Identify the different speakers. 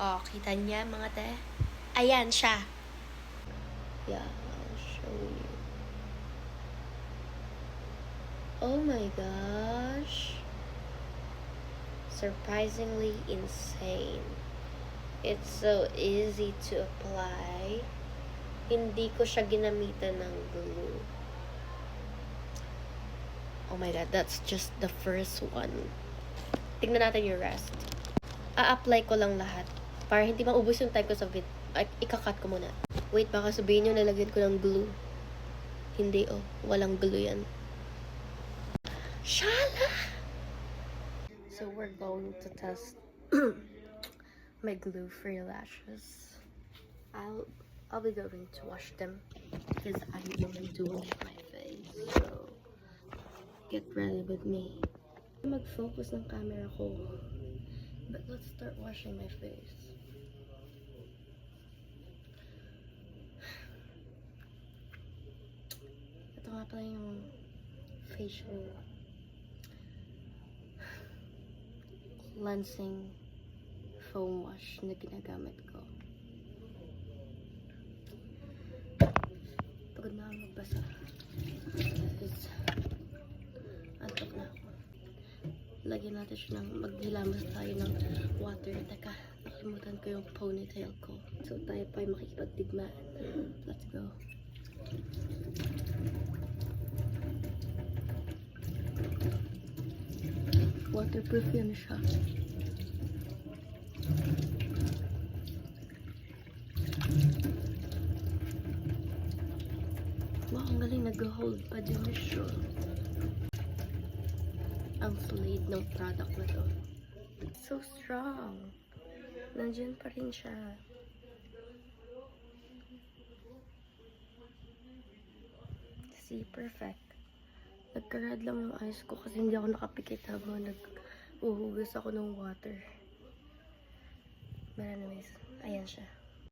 Speaker 1: Oh, kita niya mga te? Ayan siya. Yeah, I'll show you. Oh my gosh. Surprisingly insane. It's so easy to apply. Hindi ko siya ginamitan ng glue. Oh my god, that's just the first one. Tingnan natin yung rest. A-apply ko lang lahat. Para hindi maubos yung time ko sa ikakat ko muna. Wait, baka sabihin nyo nalagyan ko ng glue. Hindi, oh. Walang glue yan. Shala! So we're going to test my glue-free lashes. I'll be going to wash them because I'm going to wash my face. So get ready with me. Mag-focus ng camera ko. But let's start washing my face. Ito nga pala yung facial cleansing foam wash na ginagamit ko. Pagod na ako magbasa. Because antok na ako. Lagyan natin siya ng maghilamos tayo ng water. Teka, nakalimutan ko yung ponytail ko. So tayo pa ay makikipagdigmaan. Let's go. Waterproof yan siya. Wow, ang galing, nag-hold pa din siya. Ang solid ng product na to. So strong. Nandiyan pa rin siya. See, perfect. Nagkarad lang yung eyes ko kasi hindi ako nakapikit habang nag-uhugas ako ng water. But anyways, ayan siya.